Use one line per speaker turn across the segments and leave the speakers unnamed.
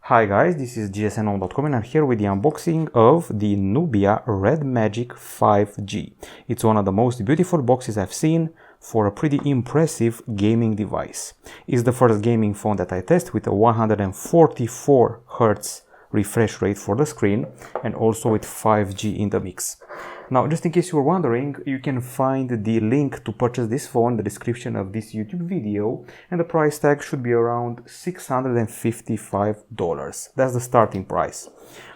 Hi guys, this is gsnom.com and I'm here with the unboxing of the Nubia Red Magic 5G. It's one of the most beautiful boxes I've seen for a pretty impressive gaming device. It's the first gaming phone that I test with a 144 Hz refresh rate for the screen and also with 5G in the mix. Now, just in case you were wondering, you can find the link to purchase this phone in the description of this YouTube video, and the price tag should be around $655. That's the starting price.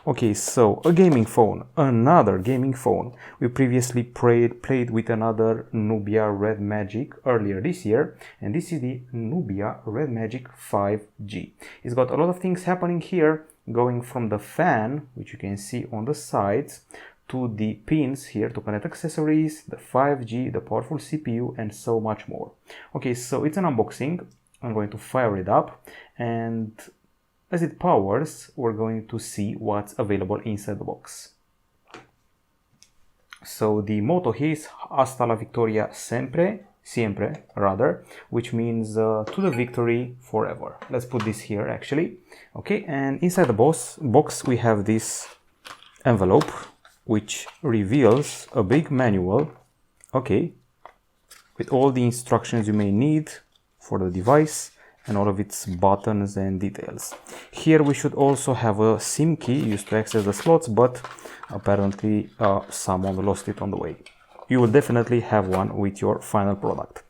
Okay, so a gaming phone, another gaming phone. We previously played with another Nubia Red Magic earlier this year, and this is the Nubia Red Magic 5G. It's got a lot of things happening here, going from the fan, which you can see on the sides, to the pins here to connect accessories, the 5G, the powerful CPU, and so much more. Okay, so it's an unboxing. I'm going to fire it up, and as it powers, we're going to see what's available inside the box. So the motto here is Hasta la victoria siempre rather, which means to the victory forever. Let's put this here actually. Okay, and inside the box we have this envelope, which reveals a big manual, okay, with all the instructions you may need for the device and all of its buttons and details. Here we should also have a SIM key used to access the slots, but apparently someone lost it on the way. You will definitely have one with your final product.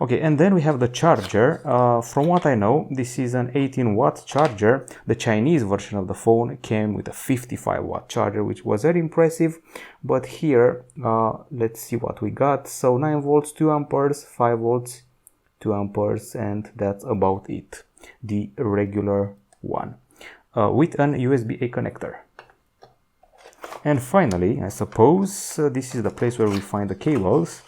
Okay, and then we have the charger. From what I know, this is an 18-watt charger. The Chinese version of the phone came with a 55-watt charger, which was very impressive. But here, let's see what we got. So 9 volts, 2 amperes, 5 volts, 2 amperes, and that's about it. The regular one with an USB-A connector. And finally, I suppose this is the place where we find the cables,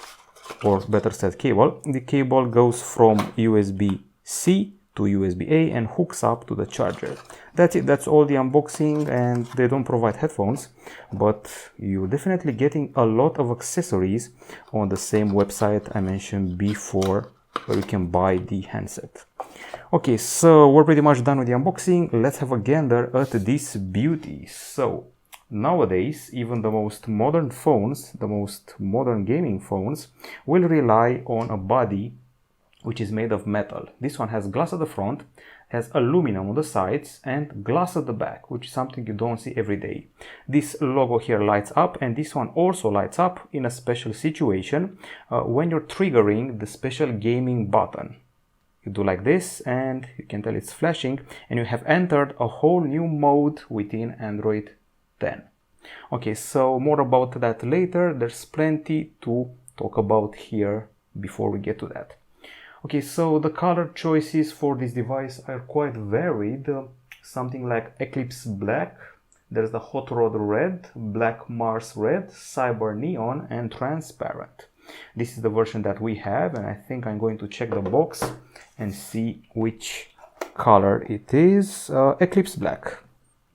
or better said cable. The cable goes from USB-C to USB-A and hooks up to the charger. That's it, that's all the unboxing, and they don't provide headphones, but you're definitely getting a lot of accessories on the same website I mentioned before, where you can buy the handset. Okay, so we're pretty much done with the unboxing. Let's have a gander at this beauty. So nowadays, even the most modern phones, the most modern gaming phones, will rely on a body which is made of metal. This one has glass at the front, has aluminum on the sides, and glass at the back, which is something you don't see every day. This logo here lights up, and this one also lights up in a special situation when you're triggering the special gaming button. You do like this, and you can tell it's flashing, and you have entered a whole new mode within Android 10. Okay, so more about that later. There's plenty to talk about here before we get to that. Okay, so the color choices for this device are quite varied. Something like Eclipse Black, there's the Hot Rod Red, Black Mars Red, Cyber Neon, and Transparent. This is the version that we have, and I think I'm going to check the box and see which color it is. Eclipse Black.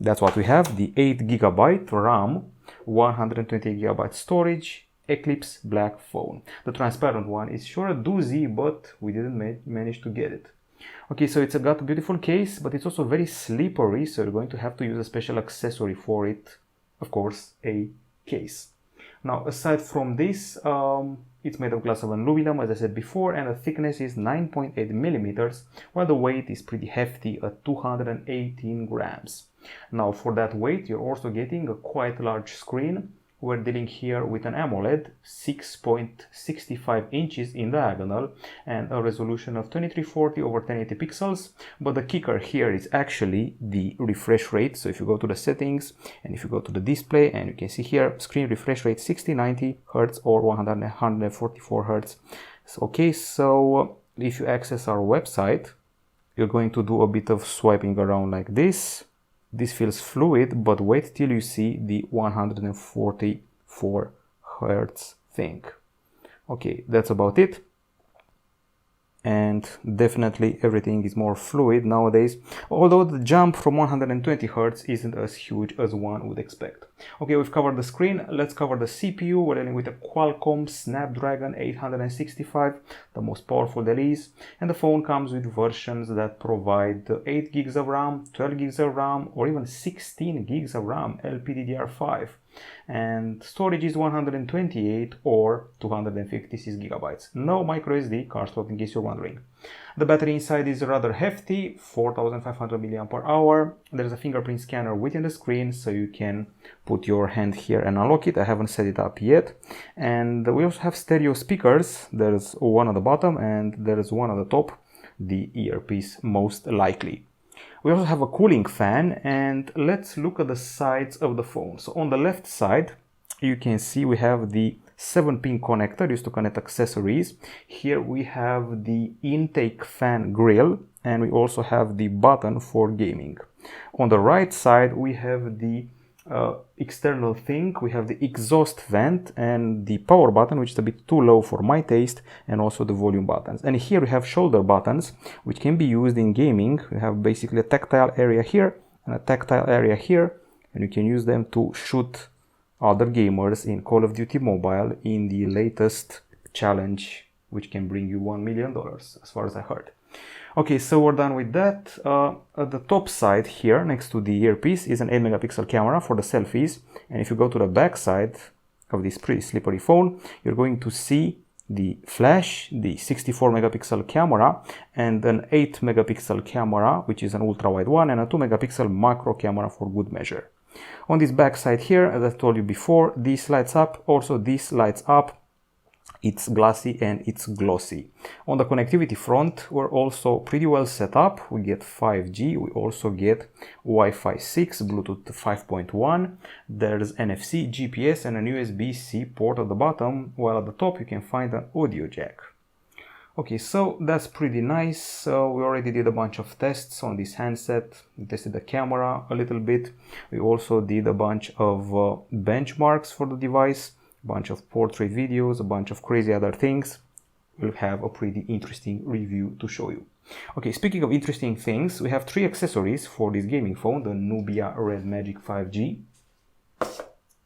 That's what we have, the 8GB RAM, 128GB storage, Eclipse Black phone. The transparent one is sure a doozy, but we didn't manage to get it. Okay, so it's got a beautiful case, but it's also very slippery, so you're going to have to use a special accessory for it. Of course, a case. Now, aside from this, it's made of glass of aluminum, as I said before, and the thickness is 9.8 millimeters, while the weight is pretty hefty at 218 grams. Now, for that weight, you're also getting a quite large screen. We're dealing here with an AMOLED, 6.65 inches in diagonal, and a resolution of 2340 over 1080 pixels. But the kicker here is actually the refresh rate. So if you go to the settings and if you go to the display, and you can see here, screen refresh rate 60-90 Hz or 144 Hz. Okay, so if you access our website, you're going to do a bit of swiping around like this. This feels fluid, but wait till you see the 144 Hz thing. Okay, that's about it. and definitely everything is more fluid nowadays, although the jump from 120 Hz isn't as huge as one would expect. Okay, we've covered the screen. Let's cover the CPU. We're dealing with a Qualcomm Snapdragon 865, the most powerful there is, and the phone comes with versions that provide 8 gigs of RAM, 12 gigs of RAM, or even 16 gigs of RAM LPDDR5, and storage is 128 or 256 gigabytes. No micro SD card slot, in case you're wondering. The battery inside is rather hefty, 4500 mAh. There's a fingerprint scanner within the screen, so you can put your hand here and unlock it. I haven't set it up yet. And we also have stereo speakers. There's one at the bottom and there's one at the top, the earpiece most likely. We also have a cooling fan, and let's look at the sides of the phone. So on the left side, you can see we have the 7-pin connector used to connect accessories. Here we have the intake fan grill, and we also have the button for gaming. On the right side, we have the external thing. We have the exhaust vent and the power button, which is a bit too low for my taste, and also the volume buttons. And here we have shoulder buttons, which can be used in gaming. We have basically a tactile area here and a tactile area here, and you can use them to shoot other gamers in Call of Duty Mobile in the latest challenge, which can bring you $1 million, as far as I heard. Okay, so we're done with that. At the top side here, next to the earpiece, is an 8-megapixel camera for the selfies. And if you go to the back side of this pretty slippery phone, you're going to see the flash, the 64-megapixel camera, and an 8-megapixel camera, which is an ultra-wide one, and a 2-megapixel macro camera for good measure. On this back side here, as I told you before, this lights up. Also, this lights up. It's glassy and it's glossy. On the connectivity front, we're also pretty well set up. We get 5G, we also get Wi-Fi 6, Bluetooth 5.1. There's NFC, GPS, and an USB-C port at the bottom, while at the top you can find an audio jack. Okay, so that's pretty nice. We already did a bunch of tests on this handset. We tested the camera a little bit. We also did a bunch of benchmarks for the device, a bunch of portrait videos, a bunch of crazy other things. We'll have a pretty interesting review to show you. Okay, speaking of interesting things, we have 3 accessories for this gaming phone, the Nubia Red Magic 5G.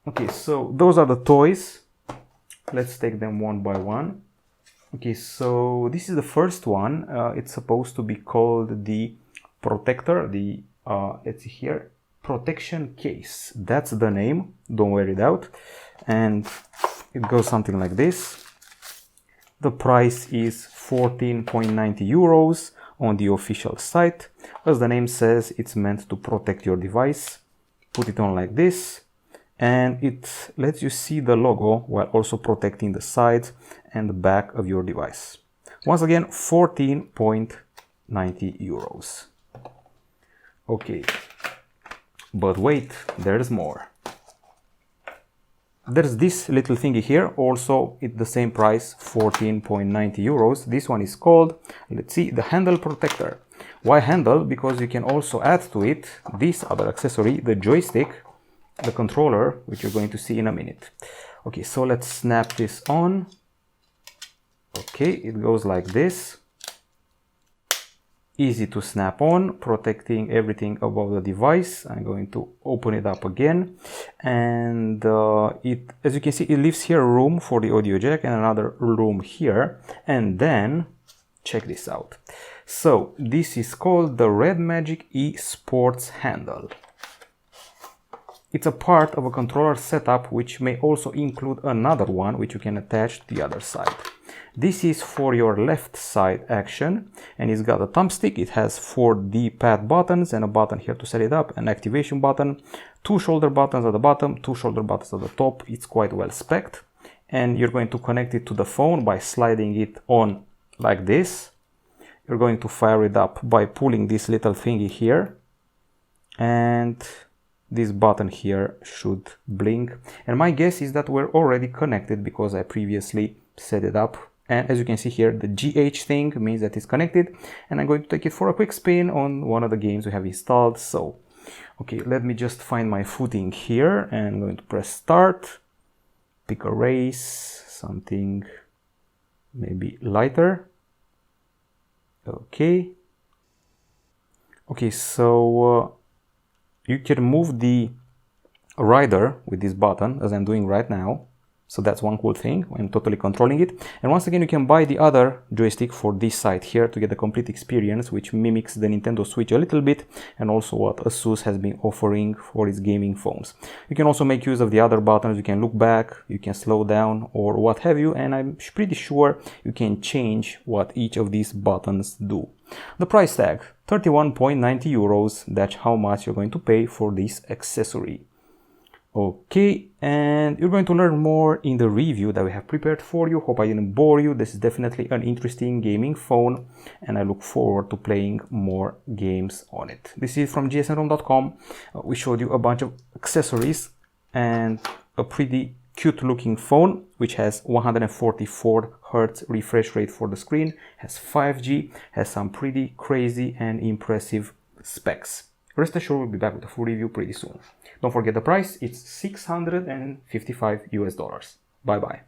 Okay, so those are the toys. Let's take them one by one. Okay, so this is the first one. It's supposed to be called the protector, the let's see here, protection case. That's the name, don't wear it out. And it goes something like this. The price is 14.90 euros on the official site. As the name says, it's meant to protect your device. Put it on like this, and it lets you see the logo while also protecting the sides and the back of your device. Once again, 14.90 euros. Okay, but wait, there's more. There's this little thingy here, also at the same price, 14.90 euros. This one is called, let's see, the handle protector. Why handle? Because you can also add to it this other accessory, the joystick, the controller, which you're going to see in a minute. Okay, so let's snap this on. Okay, it goes like this. Easy to snap on, protecting everything above the device. I'm going to open it up again, and as you can see, it leaves here room for the audio jack and another room here. And then check this out. So this is called the Red Magic E Sports handle. It's a part of a controller setup, which may also include another one which you can attach to the other side. This is for your left side action, and it's got a thumbstick. It has 4 D-pad buttons and a button here to set it up, an activation button, 2 shoulder buttons at the bottom, 2 shoulder buttons at the top. It's quite well spec'd, and you're going to connect it to the phone by sliding it on like this. You're going to fire it up by pulling this little thingy here, and this button here should blink. And my guess is that we're already connected because I previously set it up. And as you can see here, the GH thing means that it's connected, and I'm going to take it for a quick spin on one of the games we have installed. So, okay, let me just find my footing here, and I'm going to press start, pick a race, something maybe lighter. Okay. Okay, so you can move the rider with this button, as I'm doing right now. So that's one cool thing. I'm totally controlling it. And once again, you can buy the other joystick for this side here to get the complete experience, which mimics the Nintendo Switch a little bit, and also what ASUS has been offering for its gaming phones. You can also make use of the other buttons. You can look back, you can slow down, or what have you, and I'm pretty sure you can change what each of these buttons do. The price tag, 31.90 euros. That's how much you're going to pay for this accessory. Okay, and you're going to learn more in the review that we have prepared for you. Hope I didn't bore you. This is definitely an interesting gaming phone, and I look forward to playing more games on it. This is from gsnrom.com. We showed you a bunch of accessories and a pretty cute looking phone, which has 144 Hz refresh rate for the screen, has 5G, has some pretty crazy and impressive specs. Rest assured, we'll be back with a full review pretty soon. Don't forget the price, it's $655 US. Bye bye.